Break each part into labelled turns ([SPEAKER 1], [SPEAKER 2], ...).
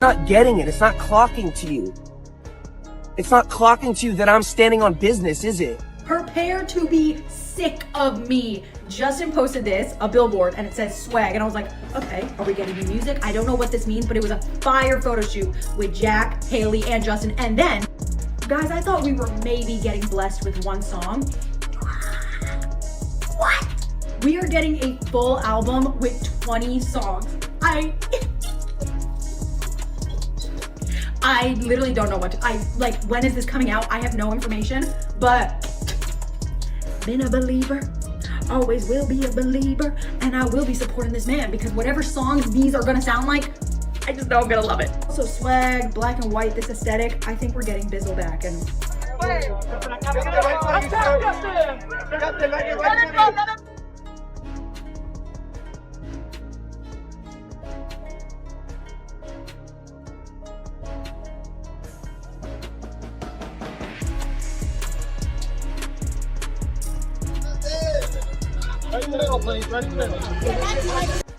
[SPEAKER 1] Not getting it. It's not clocking to you. It's not clocking to you that I'm standing on business, is it?
[SPEAKER 2] Prepare to be sick of me. Justin posted this, a billboard, and it says swag. And I was like, okay, are we getting new music? I don't know what this means, but it was a fire photo shoot with Jack, Hailey, and Justin. And then, guys, I thought we were maybe getting blessed with one song. What? We are getting a full album with 20 songs. I literally don't know what to, when is this coming out? I have no information, but been a believer, always will be a believer, and I will be supporting this man because whatever songs these are gonna sound like, I just know I'm gonna love it. So swag, black and white, this aesthetic, I think we're getting Bizzle back and...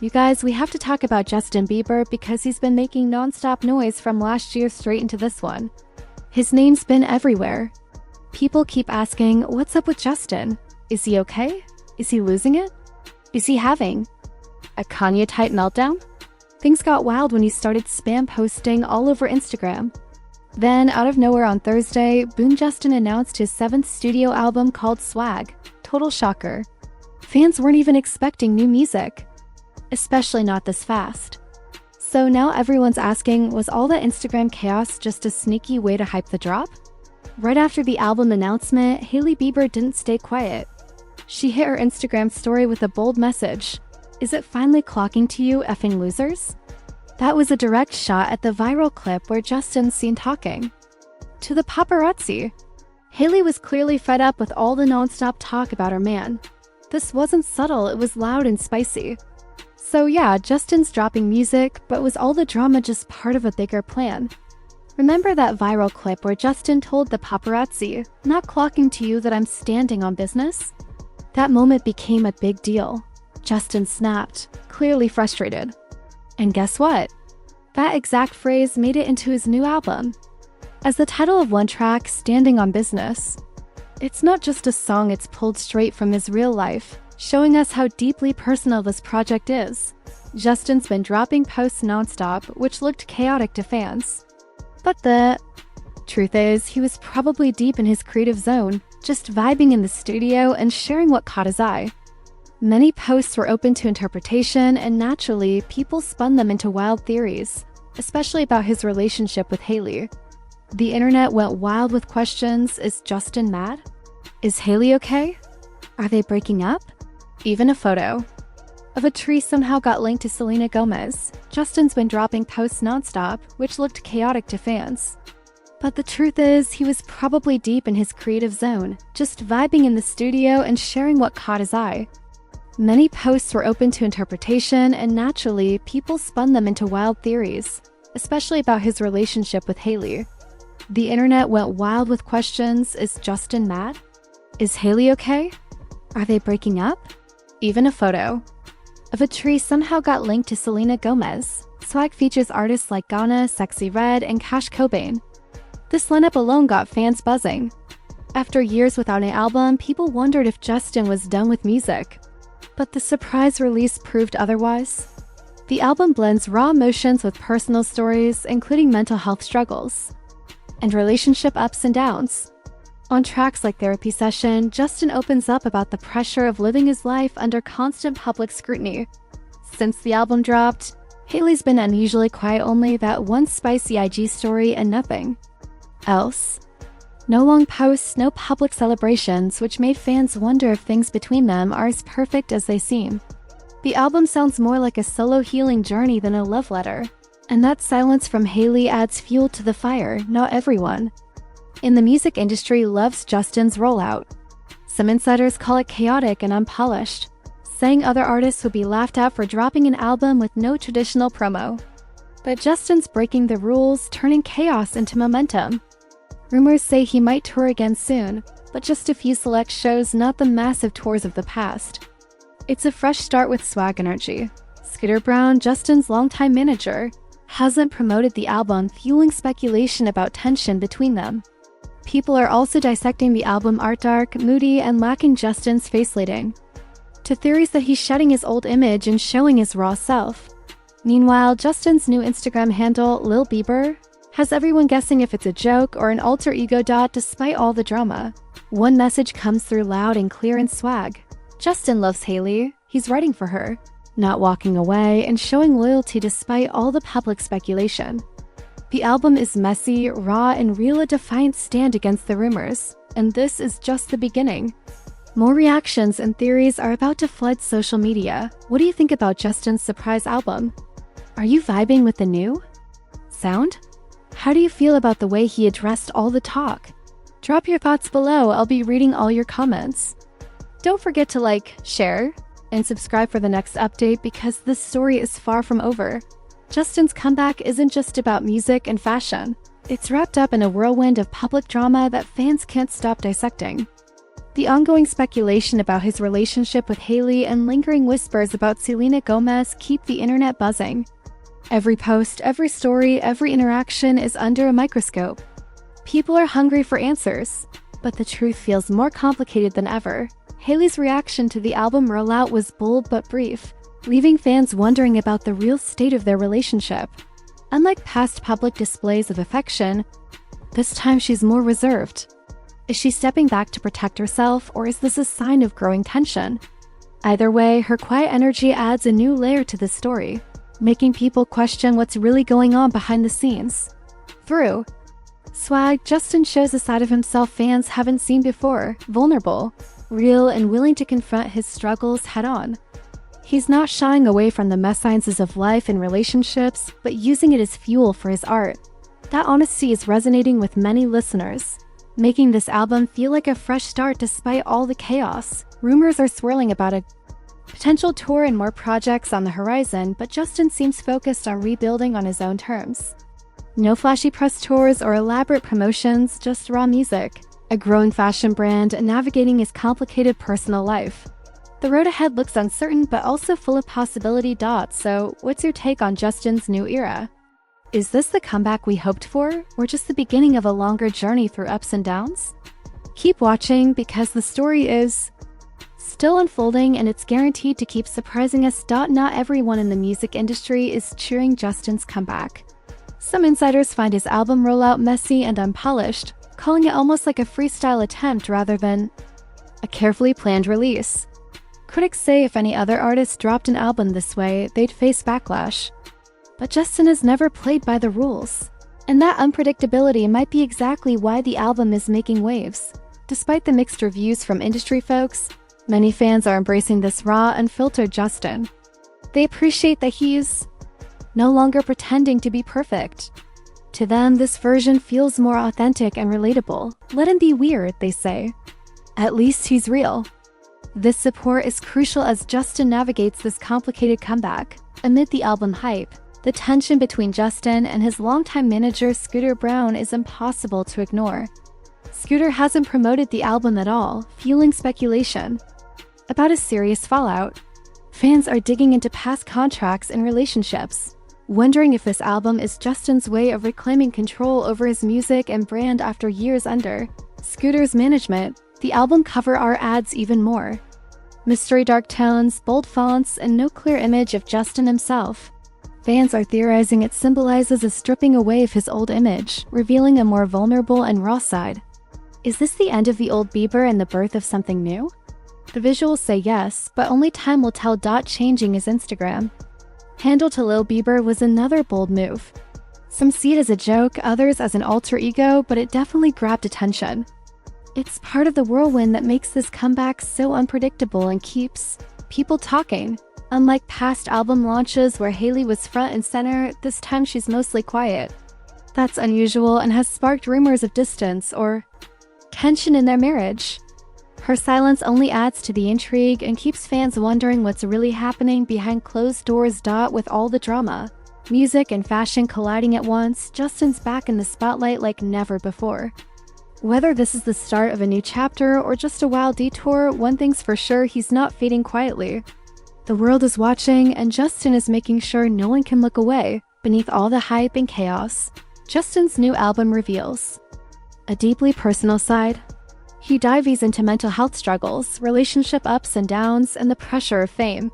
[SPEAKER 3] You guys, we have to talk about Justin Bieber because he's been making non-stop noise from last year straight into this one. His name's been everywhere. People keep asking, what's up with Justin? Is he okay? Is he losing it? Is he having a Kanye-type meltdown? Things got wild when he started spam posting all over Instagram. Then, out of nowhere on Thursday, boom, Justin announced his 7th studio album called Swag. Total shocker. Fans weren't even expecting new music. Especially not this fast. So now everyone's asking, was all the Instagram chaos just a sneaky way to hype the drop? Right after the album announcement, Hailey Bieber didn't stay quiet. She hit her Instagram story with a bold message. Is it finally clocking to you, effing losers? That was a direct shot at the viral clip where Justin's seen talking to the paparazzi. Hailey was clearly fed up with all the non-stop talk about her man. This wasn't subtle, it was loud and spicy. So yeah, Justin's dropping music, but was all the drama just part of a bigger plan? Remember that viral clip where Justin told the paparazzi, not clocking to you that I'm standing on business? That moment became a big deal. Justin snapped, clearly frustrated. And guess what? That exact phrase made it into his new album. As the title of one track, Standing on Business. It's not just a song, it's pulled straight from his real life, showing us how deeply personal this project is. Justin's been dropping posts nonstop, which looked chaotic to fans. But the truth is, he was probably deep in his creative zone, just vibing in the studio and sharing what caught his eye. Many posts were open to interpretation, and naturally, people spun them into wild theories, especially about his relationship with Hailey. The internet went wild with questions. Is Justin mad? Is Hailey okay? Are they breaking up? Even a photo of a tree somehow got linked to Selena Gomez. Justin's been dropping posts nonstop, which looked chaotic to fans. But the truth is, he was probably deep in his creative zone, just vibing in the studio and sharing what caught his eye. Many posts were open to interpretation, and naturally, people spun them into wild theories, especially about his relationship with Hailey. The internet went wild with questions. Is Justin mad? Is Hailey okay? Are they breaking up? Even a photo of a tree somehow got linked to Selena Gomez. Swag features artists like Ghana, Sexy Red, and Cash Cobain. This lineup alone got fans buzzing. After years without an album, people wondered if Justin was done with music. But the surprise release proved otherwise. The album blends raw emotions with personal stories, including mental health struggles and relationship ups and downs. On tracks like Therapy Session, Justin opens up about the pressure of living his life under constant public scrutiny. Since the album dropped, Hailey's been unusually quiet, only that one spicy IG story and nothing else. No long posts, no public celebrations, which made fans wonder if things between them are as perfect as they seem. The album sounds more like a solo healing journey than a love letter. And that silence from Hailey adds fuel to the fire. Not everyone in the music industry loves Justin's rollout. Some insiders call it chaotic and unpolished, saying other artists would be laughed at for dropping an album with no traditional promo. But Justin's breaking the rules, turning chaos into momentum. Rumors say he might tour again soon, but just a few select shows, not the massive tours of the past. It's a fresh start with swag energy. Skitter Brown, Justin's longtime manager, hasn't promoted the album, fueling speculation about tension between them. People are also dissecting the album art dark, moody, and lacking Justin's facelighting, to theories that he's shedding his old image and showing his raw self. Meanwhile, Justin's new Instagram handle, Lil Bieber, has everyone guessing if it's a joke or an alter ego despite all the drama. One message comes through loud and clear in swag. Justin loves Hailey, he's writing for her, not walking away and showing loyalty despite all the public speculation. The album is messy, raw, and real, a defiant stand against the rumors, and this is just the beginning. More reactions and theories are about to flood social media. What do you think about Justin's surprise album? Are you vibing with the new sound? How do you feel about the way he addressed all the talk? Drop your thoughts below, I'll be reading all your comments. Don't forget to like, share, and subscribe for the next update because this story is far from over. Justin's comeback isn't just about music and fashion. It's wrapped up in a whirlwind of public drama that fans can't stop dissecting. The ongoing speculation about his relationship with Hailey and lingering whispers about Selena Gomez keep the internet buzzing. Every post, every story, every interaction is under a microscope. People are hungry for answers, but the truth feels more complicated than ever. Hailey's reaction to the album rollout was bold but brief, leaving fans wondering about the real state of their relationship. Unlike past public displays of affection, this time she's more reserved. Is she stepping back to protect herself, or is this a sign of growing tension? Either way, her quiet energy adds a new layer to the story, making people question what's really going on behind the scenes. Through swag, Justin shows a side of himself fans haven't seen before, vulnerable, real, and willing to confront his struggles head-on. He's not shying away from the mess-sciences of life and relationships, but using it as fuel for his art. That honesty is resonating with many listeners, making this album feel like a fresh start despite all the chaos. Rumors are swirling about a potential tour and more projects on the horizon, but Justin seems focused on rebuilding on his own terms. No flashy press tours or elaborate promotions, just raw music, a growing fashion brand, and navigating his complicated personal life. The road ahead looks uncertain but also full of possibility. So, what's your take on Justin's new era? Is this the comeback we hoped for, or just the beginning of a longer journey through ups and downs? Keep watching because the story is still unfolding and it's guaranteed to keep surprising us. Not everyone in the music industry is cheering Justin's comeback. Some insiders find his album rollout messy and unpolished, calling it almost like a freestyle attempt rather than a carefully planned release. Critics say if any other artist dropped an album this way, they'd face backlash. But Justin has never played by the rules, and that unpredictability might be exactly why the album is making waves. Despite the mixed reviews from industry folks, many fans are embracing this raw, unfiltered Justin. They appreciate that he's no longer pretending to be perfect. To them, this version feels more authentic and relatable. Let him be weird, they say. At least he's real. This support is crucial as Justin navigates this complicated comeback. Amid the album hype, the tension between Justin and his longtime manager Scooter Braun is impossible to ignore. Scooter hasn't promoted the album at all, fueling speculation about a serious fallout. Fans are digging into past contracts and relationships, wondering if this album is Justin's way of reclaiming control over his music and brand after years under Scooter's management. The album cover art adds even more mystery, dark tones, bold fonts, and no clear image of Justin himself. Fans are theorizing it symbolizes a stripping away of his old image, revealing a more vulnerable and raw side. Is this the end of the old Bieber and the birth of something new? The visuals say yes, but only time will tell. Changing his Instagram handle to Lil Bieber was another bold move. Some see it as a joke, others as an alter ego, but it definitely grabbed attention. It's part of the whirlwind that makes this comeback so unpredictable and keeps people talking. Unlike past album launches where Hailey was front and center, this time she's mostly quiet. That's unusual and has sparked rumors of distance or tension in their marriage. Her silence only adds to the intrigue and keeps fans wondering what's really happening behind closed doors. With all the drama, music and fashion colliding at once, Justin's back in the spotlight like never before. Whether this is the start of a new chapter or just a wild detour, one thing's for sure, he's not fading quietly. The world is watching, and Justin is making sure no one can look away. Beneath all the hype and chaos, Justin's new album reveals a deeply personal side. He dives into mental health struggles, relationship ups and downs, and the pressure of fame.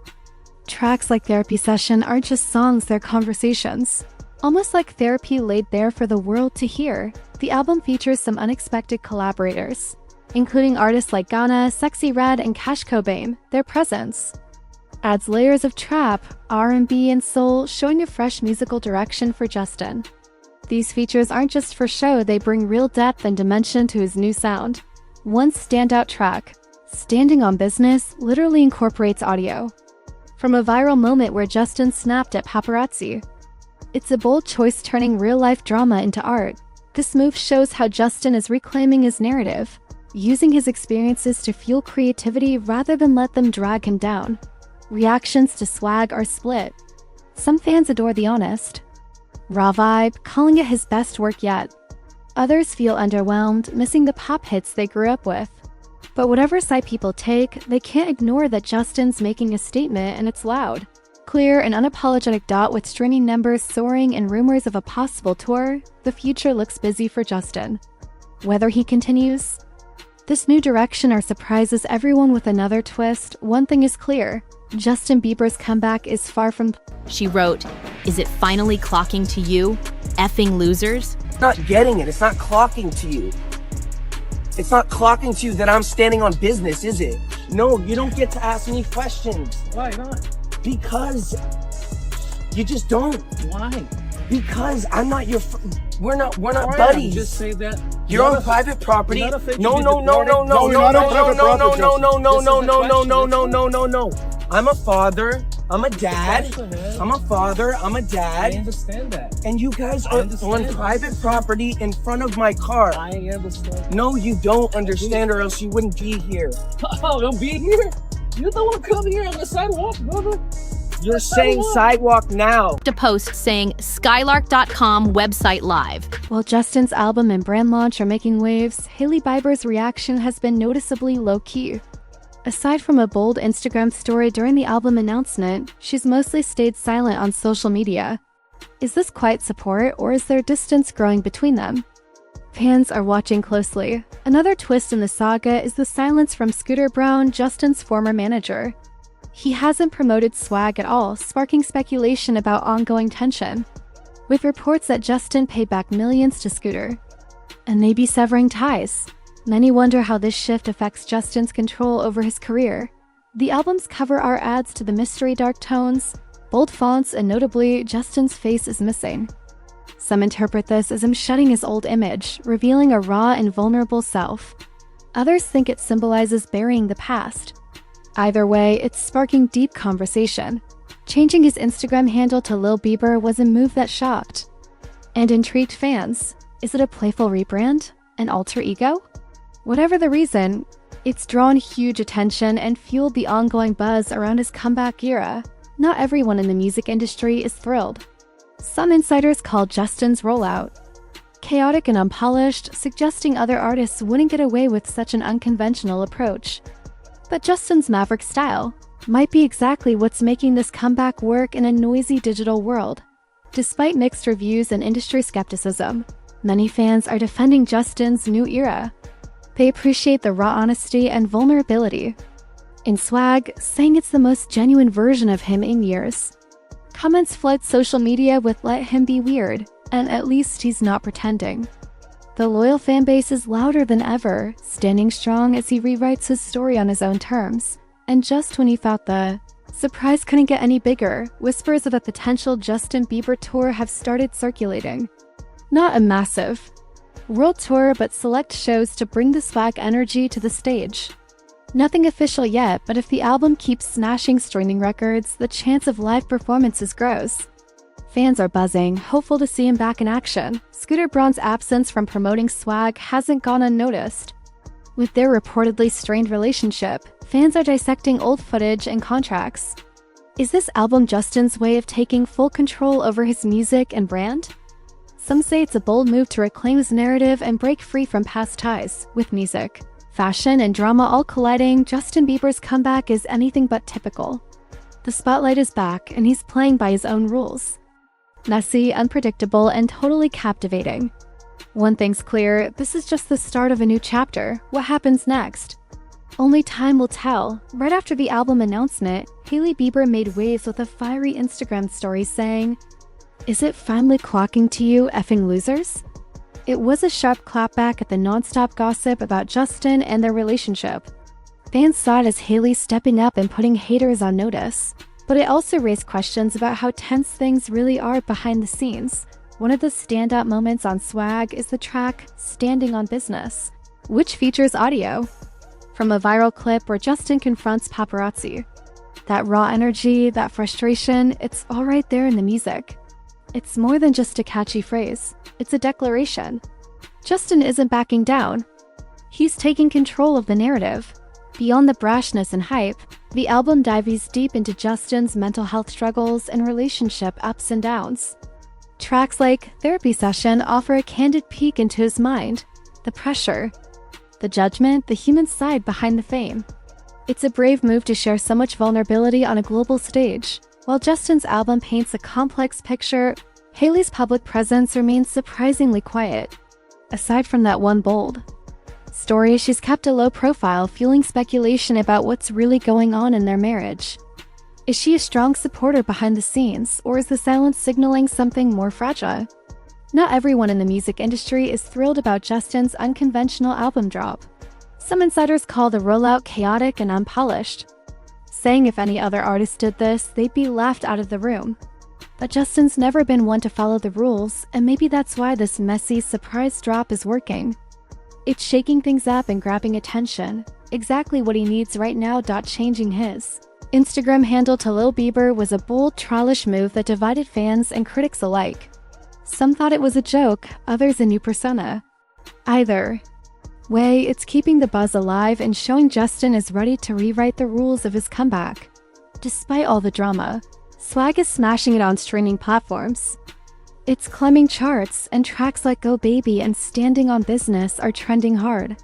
[SPEAKER 3] Tracks like Therapy Session aren't just songs, they're conversations. Almost like therapy laid bare for the world to hear, the album features some unexpected collaborators, including artists like Ghana, Sexy Red, and Cash Cobain. Their presence adds layers of trap, R&B, and soul, showing a fresh musical direction for Justin. These features aren't just for show, they bring real depth and dimension to his new sound. One standout track, Standing on Business, literally incorporates audio from a viral moment where Justin snapped at paparazzi. It's a bold choice, turning real-life drama into art. This move shows how Justin is reclaiming his narrative, using his experiences to fuel creativity rather than let them drag him down. Reactions to Swag are split. Some fans adore the honest, raw vibe, calling it his best work yet. Others feel underwhelmed, missing the pop hits they grew up with. But whatever side people take, they can't ignore that Justin's making a statement, and it's loud. Clear and unapologetic. With streaming numbers soaring and rumors of a possible tour, the future looks busy for Justin. Whether he continues this new direction or surprises everyone with another twist, one thing is clear: Justin Bieber's comeback is far from...
[SPEAKER 4] She wrote, "Is it finally clocking to you? Effing losers?"
[SPEAKER 1] It's not getting it. It's not clocking to you. It's not clocking to you that I'm standing on business, is it? No, you don't get to ask me questions.
[SPEAKER 5] Why not?
[SPEAKER 1] Because you just don't.
[SPEAKER 5] Why?
[SPEAKER 1] Because I'm not your. We're not
[SPEAKER 5] Alright,
[SPEAKER 1] buddies.
[SPEAKER 5] Just say that.
[SPEAKER 1] You're on private property.
[SPEAKER 5] You're not affected
[SPEAKER 1] No,
[SPEAKER 5] to
[SPEAKER 1] no,
[SPEAKER 5] be
[SPEAKER 1] no, no,
[SPEAKER 5] deported.
[SPEAKER 1] no,
[SPEAKER 5] you're
[SPEAKER 1] no,
[SPEAKER 5] not
[SPEAKER 1] no,
[SPEAKER 5] on
[SPEAKER 1] no,
[SPEAKER 5] private
[SPEAKER 1] no,
[SPEAKER 5] property,
[SPEAKER 1] no, no, no,
[SPEAKER 5] Justin.
[SPEAKER 1] no,
[SPEAKER 5] This
[SPEAKER 1] no,
[SPEAKER 5] is
[SPEAKER 1] no,
[SPEAKER 5] the
[SPEAKER 1] no,
[SPEAKER 5] question.
[SPEAKER 1] no, no, no, no, no. I'm a father. I'm a dad.
[SPEAKER 5] Go ahead.
[SPEAKER 1] I'm a father. I'm a
[SPEAKER 5] I
[SPEAKER 1] dad.
[SPEAKER 5] understand that.
[SPEAKER 1] And you guys are
[SPEAKER 5] understand.
[SPEAKER 1] on private property in front of my car.
[SPEAKER 5] I understand.
[SPEAKER 1] No, you don't understand, or else you wouldn't be here.
[SPEAKER 5] Oh, don't be here? You don't want to come here on the sidewalk, brother.
[SPEAKER 1] You're saying sidewalk now.
[SPEAKER 4] A post saying Skylark.com website live.
[SPEAKER 3] While Justin's album and brand launch are making waves, Hailey Bieber's reaction has been noticeably low-key. Aside from a bold Instagram story during the album announcement, she's mostly stayed silent on social media. Is this quiet support, or is there distance growing between them? Fans are watching closely. Another twist in the saga is the silence from Scooter Braun, Justin's former manager. He hasn't promoted Swag at all, sparking speculation about ongoing tension, with reports that Justin paid back millions to Scooter, and may be severing ties. Many wonder how this shift affects Justin's control over his career. The album's cover art adds to the mystery: dark tones, bold fonts, and notably, Justin's face is missing. Some interpret this as him shedding his old image, revealing a raw and vulnerable self. Others think it symbolizes burying the past. Either way, it's sparking deep conversation. Changing his Instagram handle to Lil Bieber was a move that shocked and intrigued fans. Is it a playful rebrand? An alter ego? Whatever the reason, it's drawn huge attention and fueled the ongoing buzz around his comeback era. Not everyone in the music industry is thrilled. Some insiders call Justin's rollout chaotic and unpolished, suggesting other artists wouldn't get away with such an unconventional approach. But Justin's maverick style might be exactly what's making this comeback work in a noisy digital world. Despite mixed reviews and industry skepticism, many fans are defending Justin's new era. They appreciate the raw honesty and vulnerability in Swag, saying it's the most genuine version of him in years. Comments flood social media with "let him be weird," and "at least he's not pretending." The loyal fanbase is louder than ever, standing strong as he rewrites his story on his own terms. And just when he thought the surprise couldn't get any bigger, whispers of a potential Justin Bieber tour have started circulating. Not a massive world tour, but select shows to bring the Swag energy to the stage. Nothing official yet, but if the album keeps smashing streaming records, the chance of live performances grows. Fans are buzzing, hopeful to see him back in action. Scooter Braun's absence from promoting Swag hasn't gone unnoticed. With their reportedly strained relationship, fans are dissecting old footage and contracts. Is this album Justin's way of taking full control over his music and brand? Some say it's a bold move to reclaim his narrative and break free from past ties. With music, fashion, and drama all colliding, Justin Bieber's comeback is anything but typical. The spotlight is back, and he's playing by his own rules. Messy, unpredictable, and totally captivating. One thing's clear, this is just the start of a new chapter. What happens next? Only time will tell. Right after the album announcement, Hailey Bieber made waves with a fiery Instagram story saying, "Is it finally clocking to you, effing losers?" It was a sharp clapback at the non-stop gossip about Justin and their relationship. Fans saw it as Hailey stepping up and putting haters on notice. But it also raised questions about how tense things really are behind the scenes. One of the standout moments on Swag is the track "Standing on Business," which features audio from a viral clip where Justin confronts paparazzi. That raw energy, that frustration, it's all right there in the music. It's more than just a catchy phrase, it's a declaration. Justin isn't backing down. He's taking control of the narrative. Beyond the brashness and hype, the album dives deep into Justin's mental health struggles and relationship ups and downs. Tracks like Therapy Session offer a candid peek into his mind, the pressure, the judgment, the human side behind the fame. It's a brave move to share so much vulnerability on a global stage. While Justin's album paints a complex picture, Hailey's public presence remains surprisingly quiet. Aside from that one bold story, she's kept a low profile, fueling speculation about what's really going on in their marriage. Is she a strong supporter behind the scenes, or is the silence signaling something more fragile? Not everyone in the music industry is thrilled about Justin's unconventional album drop. Some insiders call the rollout chaotic and unpolished, saying if any other artist did this, they'd be laughed out of the room. But Justin's never been one to follow the rules, and maybe that's why this messy surprise drop is working. It's shaking things up and grabbing attention, exactly what he needs right now. Changing his Instagram handle to Lil Bieber was a bold, trollish move that divided fans and critics alike. Some thought it was a joke, others a new persona. Either way, it's keeping the buzz alive and showing Justin is ready to rewrite the rules of his comeback. Despite all the drama, Swag is smashing it on streaming platforms. It's climbing charts, and tracks like Go Baby and Standing on Business are trending hard.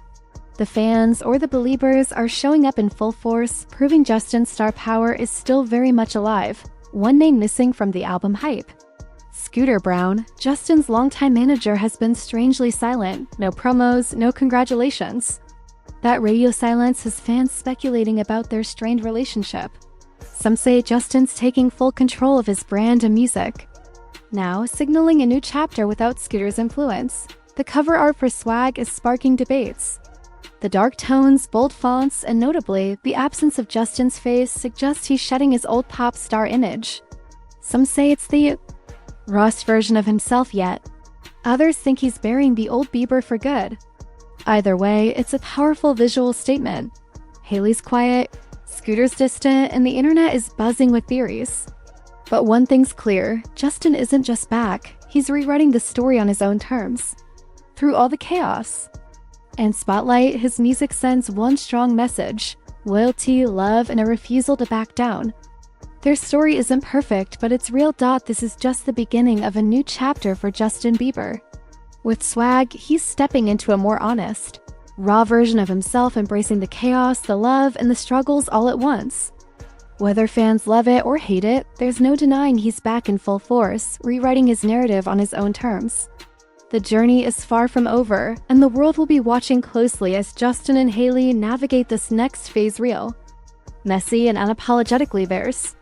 [SPEAKER 3] The fans, or the believers, are showing up in full force, proving Justin's star power is still very much alive. One name missing from the album hype: Scooter Braun, Justin's longtime manager, has been strangely silent. No promos, no congratulations. That radio silence has fans speculating about their strained relationship. Some say Justin's taking full control of his brand and music, now signaling a new chapter without Scooter's influence. The cover art for Swag is sparking debates. The dark tones, bold fonts, and notably, the absence of Justin's face suggest he's shedding his old pop star image. Some say it's the rawest version of himself yet. Others think he's burying the old Bieber for good. Either way, it's a powerful visual statement. Hailey's quiet, Scooter's distant, and the internet is buzzing with theories. But one thing's clear, Justin isn't just back, he's rewriting the story on his own terms. Through all the chaos and spotlight, his music sends one strong message: loyalty, love, and a refusal to back down. Their story isn't perfect, but it's real. This is just the beginning of a new chapter for Justin Bieber. With Swag, he's stepping into a more honest, raw version of himself, embracing the chaos, the love, and the struggles all at once. Whether fans love it or hate it, there's no denying he's back in full force, rewriting his narrative on his own terms. The journey is far from over, and the world will be watching closely as Justin and Hailey navigate this next phase. Real, messy, and unapologetically theirs.